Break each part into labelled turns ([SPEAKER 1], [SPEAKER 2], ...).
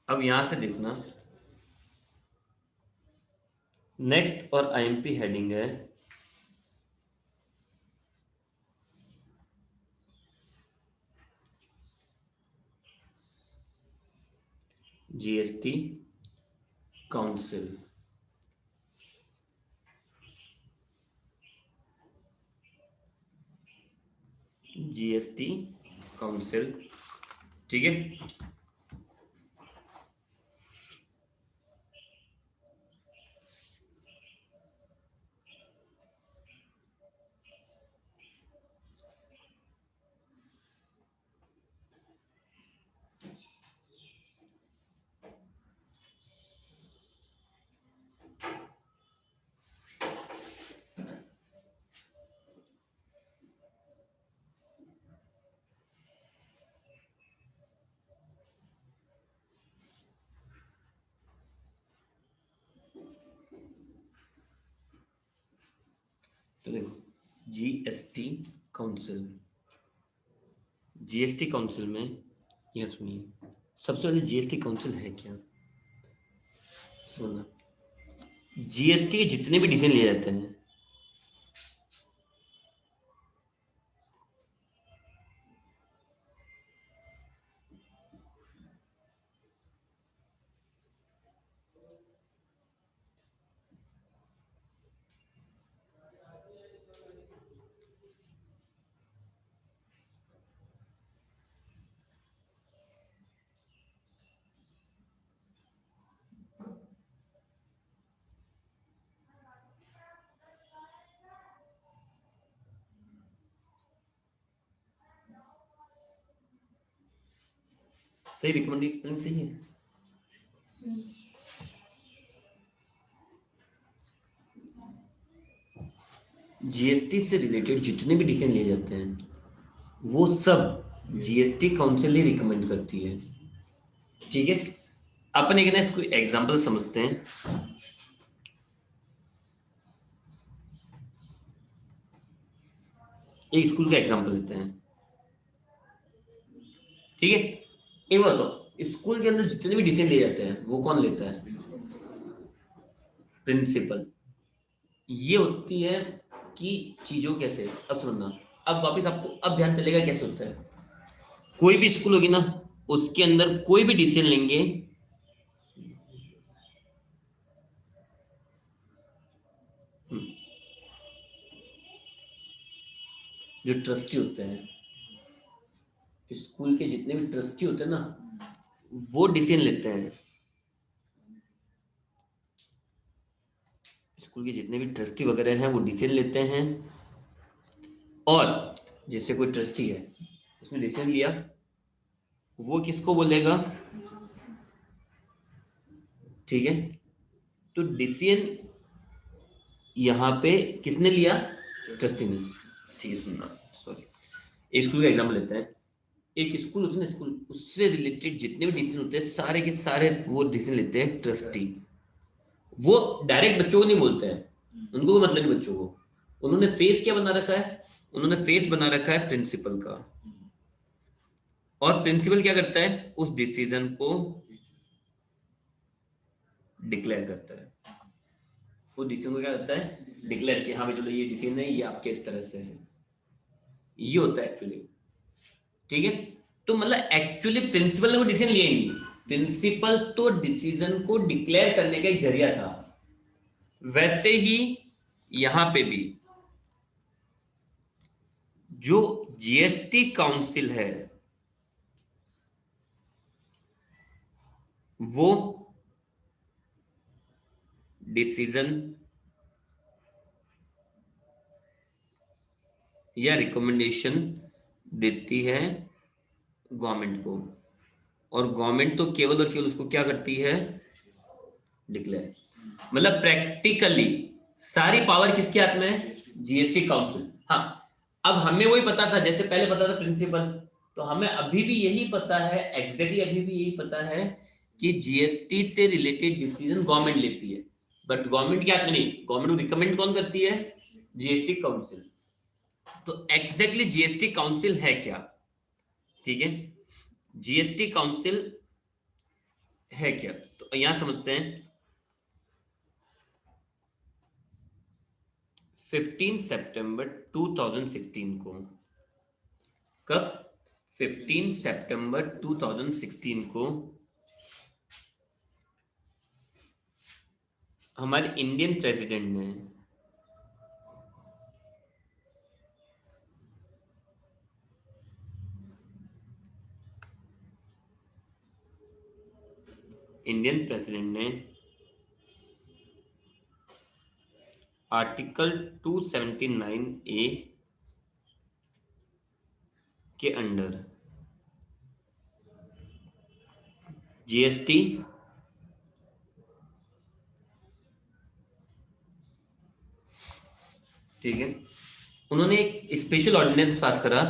[SPEAKER 1] अब यहां से देखना, नेक्स्ट और आईएमपी हेडिंग है जीएसटी काउंसिल। जीएसटी काउंसिल, ठीक है। तो देखो, जीएसटी काउंसिल, जीएसटी काउंसिल में, यह सुनिए, सबसे पहले जीएसटी काउंसिल है क्या, सुनना। जीएसटी के जितने भी डिसीजन लिए जाते हैं, सही रिकमेंडेशन सही है। जीएसटी से रिलेटेड जितने भी डिसीजन लिए जाते हैं वो सब जीएसटी काउंसिल ही रिकमेंड करती है, ठीक है। अपन एक ना इसको एग्जांपल समझते हैं। एक स्कूल का एग्जांपल लेते हैं, ठीक है। एक बात तो, स्कूल के अंदर जितने भी डिसीजन लिए जाते हैं वो कौन लेता है, प्रिंसिपल। ये होती है कि चीजों कैसे, अब सुनना, अब वापिस आपको अब ध्यान चलेगा कैसे होता है। कोई भी स्कूल होगी ना, उसके अंदर कोई भी डिसीजन लेंगे, जो ट्रस्टी होते हैं, स्कूल के जितने भी ट्रस्टी होते हैं ना, वो डिसीजन लेते हैं। स्कूल के जितने भी ट्रस्टी वगैरह हैं वो डिसीजन लेते हैं। और जैसे कोई ट्रस्टी है, उसने डिसीजन लिया, वो किसको बोलेगा, ठीक है। तो डिसीजन यहाँ पे किसने लिया, ट्रस्टी ने, ठीक है। सुनना, सॉरी, एक स्कूल का एग्जाम्पल लेते हैं। एक स्कूल होती है ना, स्कूल, उससे रिलेटेड जितने भी डिसीजन होते हैं सारे के सारे वो डिसीजन लेते हैं ट्रस्टी। वो डायरेक्ट बच्चों को नहीं बोलते हैं, उनको कोई मतलब नहीं बच्चों को। उन्होंने फेस क्या बना रखा है, उन्होंने फेस बना रखा है प्रिंसिपल का। और प्रिंसिपल क्या करता है, उस डिसीजन को डिक्लेयर करता है। वो डिसीजन को क्या करता है, डिक्लेयर कि हाँ भाई चलो ये डिसीजन है, ये आपके इस तरह से है। ये होता है एक्चुअली, ठीक है। तो मतलब एक्चुअली प्रिंसिपल ने वो डिसीजन लिया ही नहीं, प्रिंसिपल तो डिसीजन को डिक्लेयर करने का एक जरिया था। वैसे ही यहां पे भी जो जीएसटी काउंसिल है वो डिसीजन या रिकमेंडेशन देती है गवर्नमेंट को, और गवर्नमेंट तो केवल और केवल उसको क्या करती है, डिक्लेयर। मतलब प्रैक्टिकली सारी पावर किसके हाथ में है, जीएसटी काउंसिल। हाँ, अब हमें वही पता था जैसे पहले पता था प्रिंसिपल, तो हमें अभी भी यही पता है, एग्जैक्टली अभी भी यही पता है कि जीएसटी से रिलेटेड डिसीजन गवर्नमेंट लेती है। बट गवर्नमेंट के हाथ में नहीं, गवर्नमेंट को रिकमेंड कौन करती है, जीएसटी काउंसिल। तो एग्जैक्टली जीएसटी काउंसिल है क्या, ठीक है। जीएसटी काउंसिल है क्या, तो यहां समझते हैं। 15 सितंबर 2016 को, कब, 15 सितंबर 2016 को हमारे इंडियन प्रेसिडेंट ने इंडियन प्रेसिडेंट ने आर्टिकल 279A के अंडर जीएसटी, ठीक है, उन्होंने एक स्पेशल ऑर्डिनेंस पास करा,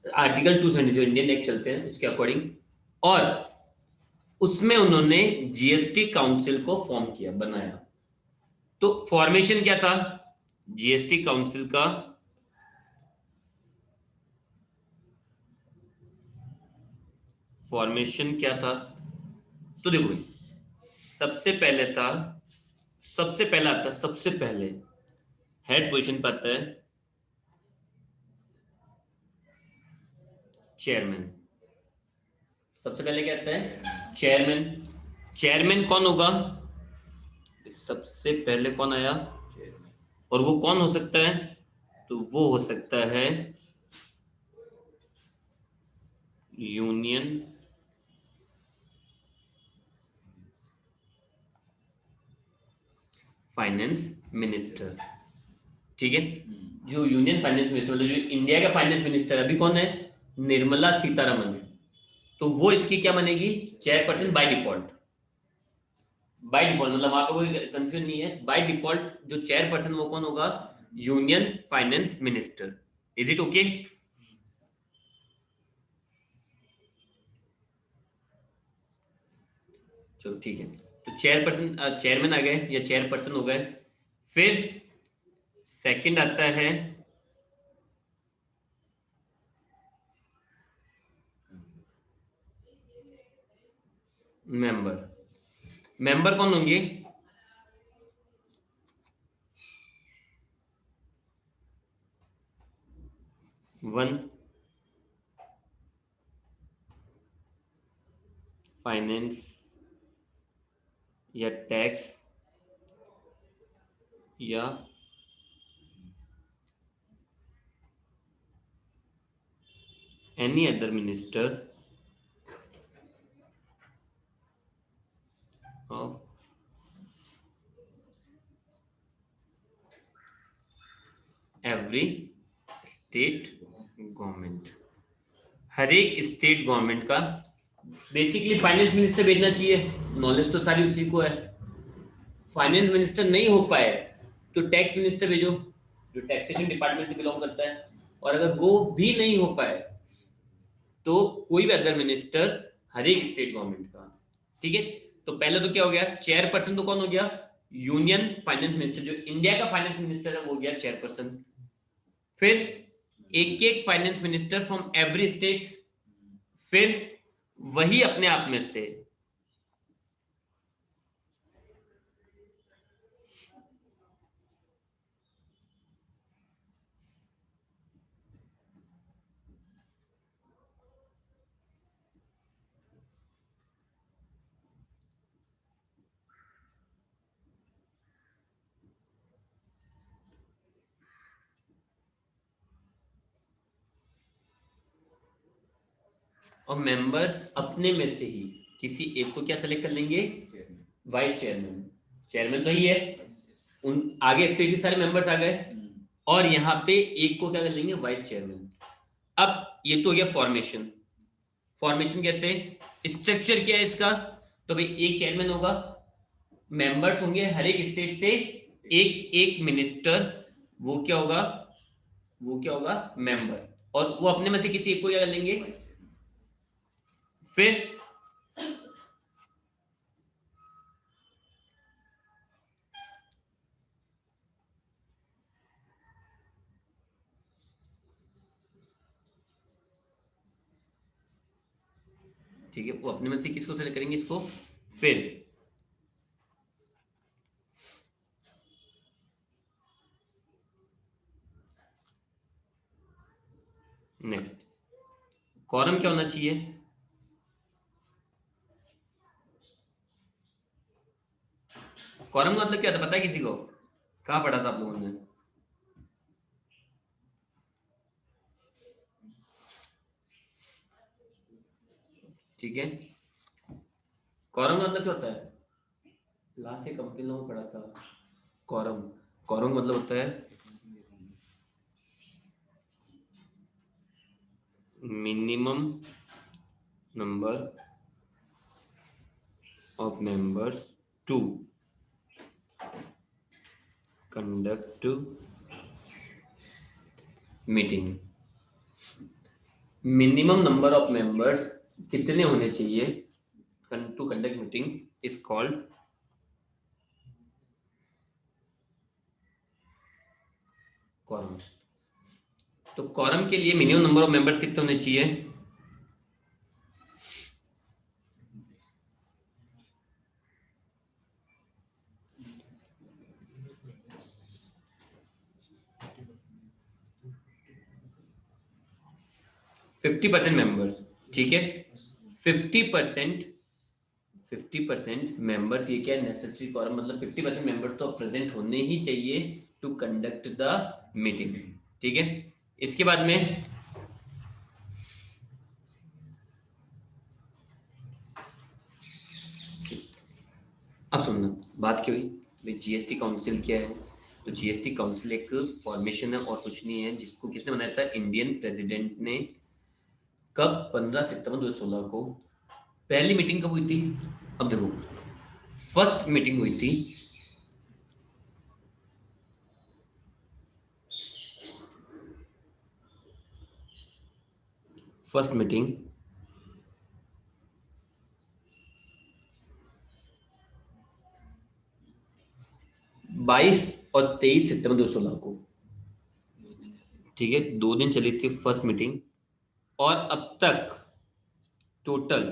[SPEAKER 1] आर्टिकल 270 जो इंडियन एक्ट चलते हैं उसके अकॉर्डिंग, और उसमें उन्होंने जीएसटी काउंसिल को फॉर्म किया, बनाया। तो फॉर्मेशन क्या था जीएसटी काउंसिल का, फॉर्मेशन क्या था, तो देखो भाई, सबसे पहले था, सबसे पहला आता, सबसे पहले हेड पोजीशन पर आता है चेयरमैन। सबसे पहले क्या आता है, चेयरमैन। चेयरमैन कौन होगा, सबसे पहले कौन आया, और वो कौन हो सकता है, तो वो हो सकता है यूनियन फाइनेंस मिनिस्टर, ठीक है। जो यूनियन फाइनेंस मिनिस्टर, मतलब जो इंडिया का फाइनेंस मिनिस्टर अभी कौन है, निर्मला सीतारमन, तो वो इसकी क्या बनेगी, chairperson by default. By default मतलब वहां पे कोई कंफ्यूजन नहीं है, बाय डिफॉल्ट जो चेयरपर्सन वो कौन होगा, union finance minister. Is it okay. चलो ठीक है, तो चेयरपर्सन, चेयरमैन आ गए या चेयरपर्सन हो गए। फिर सेकंड आता है मेंबर। मेंबर कौन होंगे, वन फाइनेंस या टैक्स या any other minister of every state government. हर एक स्टेट गवर्नमेंट का बेसिकली फाइनेंस मिनिस्टर भेजना चाहिए, नॉलेज तो सारी उसी को है। फाइनेंस मिनिस्टर नहीं हो पाए तो टैक्स मिनिस्टर भेजो, जो टैक्सेशन डिपार्टमेंट से बिलोंग करता है। और अगर वो भी नहीं हो पाए तो कोई भी अदर मिनिस्टर हर एक स्टेट गवर्नमेंट का, ठीक है। तो पहले तो क्या हो गया, चेयरपर्सन तो कौन हो गया, यूनियन फाइनेंस मिनिस्टर, जो इंडिया का फाइनेंस मिनिस्टर है वो हो गया चेयरपर्सन। फिर एक एक finance minister from every state, फिर वही अपने आप में से और मेंबर्स अपने में से ही किसी एक को क्या सेलेक्ट कर लेंगे, वाइस चेयरमैन। चेयरमैन तो ही है, उन आगे स्टेट के सारे मेंबर्स आ गए, और यहाँ पे एक को क्या कर लेंगे, वाइस चेयरमैन। अब ये तो हो गया फॉर्मेशन। फॉर्मेशन कैसे, स्ट्रक्चर क्या है इसका, तो भाई एक चेयरमैन होगा, मेंबर्स होंगे हर एक स्टेट से, एक एक मिनिस्टर, वो क्या होगा, वो क्या होगा, मेंबर, और वो अपने में से किसी एक को क्या कर लेंगे। फिर ठीक है, वो अपने में से किसको सेलेक्ट करेंगे, इसको। फिर नेक्स्ट, कॉरम क्या होना चाहिए? कॉरम का मतलब क्या था, पता है किसी को? कहाँ पढ़ा था आप लोगों ने? ठीक है, कॉरम का मतलब क्या होता है? लास्ट से कंप्लीट लोगों पढ़ा था कॉरम। कॉरम मतलब होता है minimum number of members to conduct meeting. Minimum number of members कितने होने चाहिए to conduct meeting is called quorum. तो कॉरम के लिए मिनिमम नंबर ऑफ मेंबर्स कितने होने चाहिए? 50% मेंबर्स। ठीक है, 50%, 50% मेंबर्स, ये क्या नेसेसरी कॉरम, मतलब 50% मेंबर्स तो प्रेजेंट होने ही चाहिए टू कंडक्ट द मीटिंग। ठीक है, इसके बाद में अब सुनना, बात क्या हुई भाई, जीएसटी काउंसिल क्या है? तो जीएसटी काउंसिल एक फॉर्मेशन है और कुछ नहीं है, जिसको किसने बनाया था, इंडियन प्रेसिडेंट ने। कब? 15 सितंबर 2016 को। पहली मीटिंग कब हुई थी? अब देखो, फर्स्ट मीटिंग हुई थी फर्स्ट मीटिंग 22 और 23 सितंबर 2016 को। ठीक है, 2 दिन चली थी फर्स्ट मीटिंग। और अब तक टोटल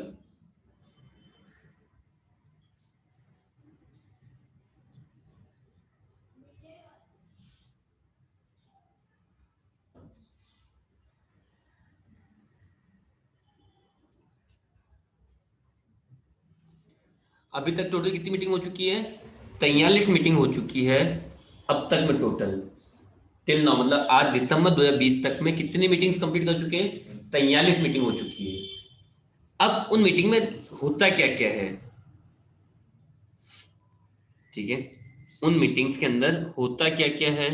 [SPEAKER 1] अभी तक टोटल कितनी मीटिंग हो चुकी है? 43 मीटिंग हो चुकी है अब तक में टोटल। टिल नाउ, मतलब आज दिसंबर 2020 तक में कितनी मीटिंग्स कंप्लीट कर चुके हैं? 43 मीटिंग हो चुकी है। अब उन मीटिंग में होता क्या क्या है? ठीक है, उन मीटिंग्स के अंदर होता क्या क्या है?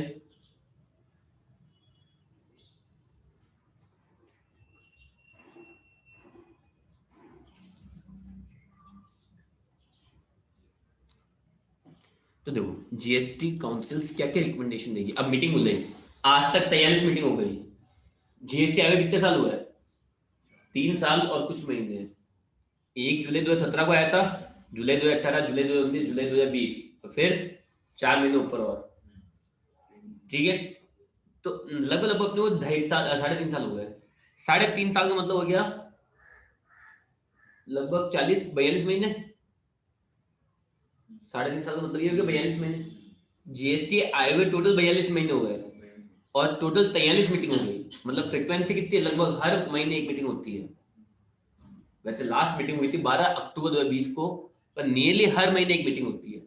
[SPEAKER 1] तो देखो, जीएसटी काउंसिल क्या क्या रिकमेंडेशन देगी, अब मीटिंग बोले आज तक 43 मीटिंग हो गई। जीएसटी आयोग कितने साल हुआ है? 3 साल और कुछ महीने। 1 जुलाई 2017 को आया था, जुलाई 2018, जुलाई 2019, जुलाई 2020, तो फिर 4 महीने ऊपर और। ठीक है, तो लगभग लगभग अपने को 2.5 साल, 3.5 साल हो गए। 3.5 साल का मतलब हो गया लगभग 40-42 महीने। 3.5 साल का मतलब ये हो गया 42 महीने। जीएसटी आए हुए टोटल 42 महीने हो गए और टोटल 43 मीटिंग हो गई। मतलब फ्रिक्वेंसी कितनी है, लगभग हर महीने एक मीटिंग होती है। वैसे लास्ट मीटिंग हुई थी 12 अक्टूबर 2020 को, पर नियरली हर महीने एक मीटिंग होती है।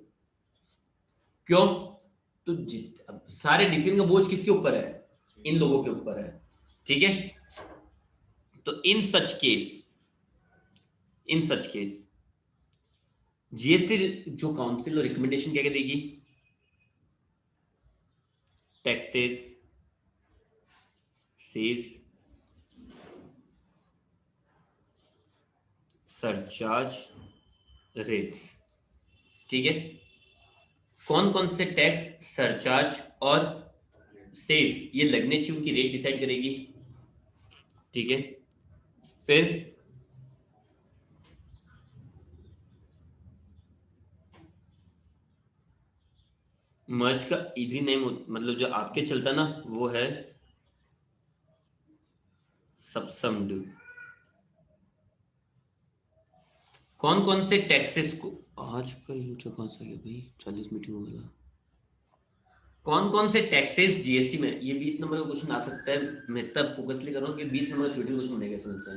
[SPEAKER 1] क्यों? तो अब सारे डिसीजन का बोझ किसके ऊपर है? इन लोगों के ऊपर है। ठीक है, तो इन सच केस जीएसटी जो काउंसिल रिकमेंडेशन क्या क्या देगी? Taxes, cess, surcharge, rates. ठीक है, कौन कौन से टैक्स, सरचार्ज और सेस ये लगने चाहिए, उनकी रेट डिसाइड करेगी। ठीक है, फिर मर्ज का इजी नेम, मतलब जो आपके चलता ना, वो है सबसम्ड। कौन कौन से टैक्सेस को, आज का यूट्यूब कहाँ से आ गया भाई, 40 मीटिंग हो गया। कौन कौन से टैक्सेस जीएसटी में, ये 20 नंबर का क्वेश्चन आ सकता है। मैं तब फोकसली कर रहा हूँ कि 20 नंबर का थ्योरी क्वेश्चन बनेगा इसमें से।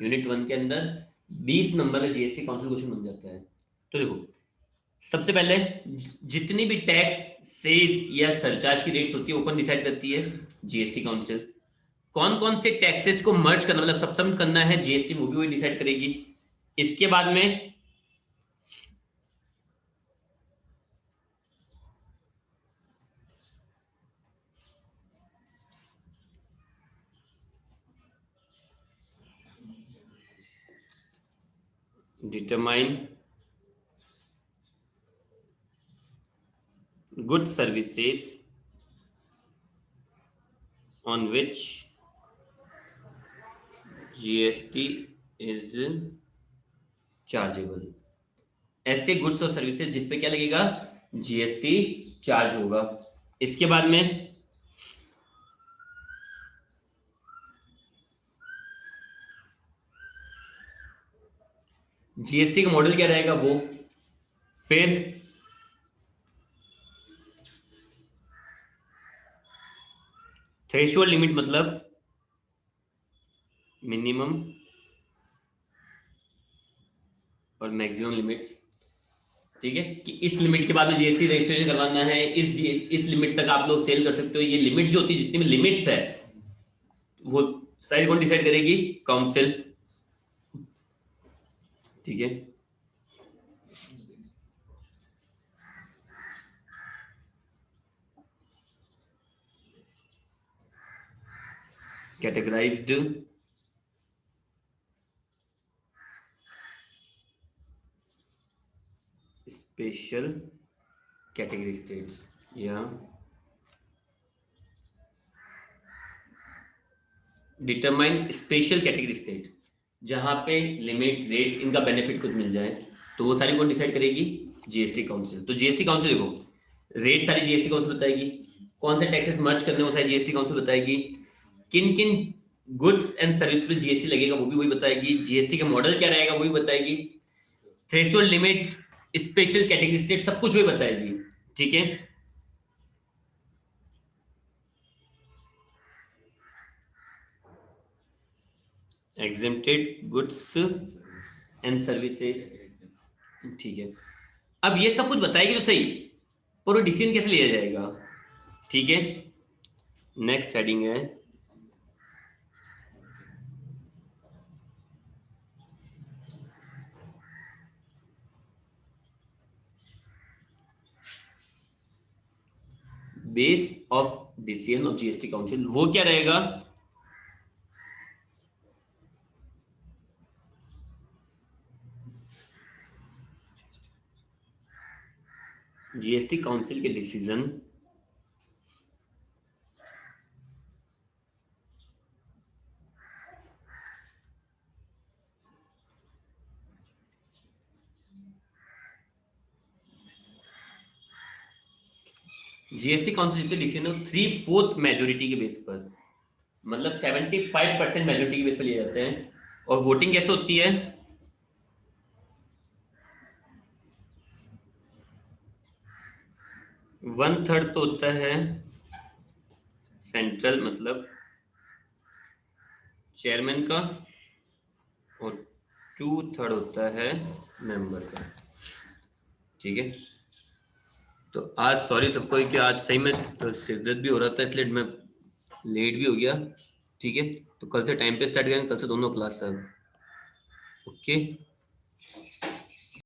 [SPEAKER 1] यूनिट 1 के अंदर 20 नंबर का जीएसटी काउंसिल क्वेश्चन बन जाता है। तो देखो, सबसे पहले जितनी भी टैक्स सेज या सरचार्ज की रेट्स होती है ओपन डिसाइड करती है जीएसटी काउंसिल। कौन कौन से टैक्सेस को मर्ज करना, मतलब सबसम करना है जीएसटी, वो भी वही डिसाइड करेगी। इसके बाद में determine good services on which GST is chargeable। ऐसे गुड्स और सर्विसेज जिस पे क्या लगेगा, जीएसटी चार्ज होगा। इसके बाद में जीएसटी का मॉडल क्या रहेगा वो, फिर थ्रेशोल्ड लिमिट मतलब मिनिमम और मैक्सिमम लिमिट्स। ठीक है, कि इस लिमिट के बाद में जीएसटी रजिस्ट्रेशन करवाना है, इस लिमिट तक आप लोग सेल कर सकते हो। ये लिमिट्स जो होती है, जितनी भी लिमिट्स है वो सारी कौन डिसाइड करेगी, काउंसिल। ठीक है, कैटेगराइज्ड स्पेशल कैटेगरी स्टेट्स या डिटरमाइन स्पेशल कैटेगरी स्टेट, जहां पे लिमिट रेट्स इनका बेनिफिट कुछ मिल जाए, तो वो सारी कौन डिसाइड करेगी, जीएसटी काउंसिल। तो जीएसटी काउंसिल देखो, रेट सारी जीएसटी काउंसिल बताएगी, कौन से टैक्सेस मर्ज करने वो सारी जीएसटी काउंसिल बताएगी, किन किन गुड्स एंड सर्विस पे जीएसटी लगेगा वो भी वही बताएगी, जीएसटी का मॉडल क्या रहेगा वो भी बताएगी, threshold limit, special category state, सब कुछ वही बताएगी। ठीक है, एग्जेम्प्टेड गुड्स एंड सर्विसेज। ठीक है, अब ये सब कुछ बताएगी तो सही, पर वो डिसीजन कैसे लिया जाएगा। ठीक है, नेक्स्ट हेडिंग है base of decision of GST council. वो क्या रहेगा, जीएसटी काउंसिल के डिसीजन जीएसटी काउंसिल जितने डिसीजन है 3/4 मेजोरिटी के बेस पर, मतलब 75% मेजोरिटी के बेस पर लिए जाते हैं। और वोटिंग कैसे होती है, 1/3 तो होता है सेंट्रल मतलब चेयरमैन का, और 2/3 होता है मेंबर का। ठीक है, तो आज सॉरी सबको कि आज सही में तो सिरदर्द भी हो रहा था, इसलिए मैं लेट भी हो गया। ठीक है, तो कल से टाइम पे स्टार्ट करेंगे, कल से दोनों क्लास सब। ओके।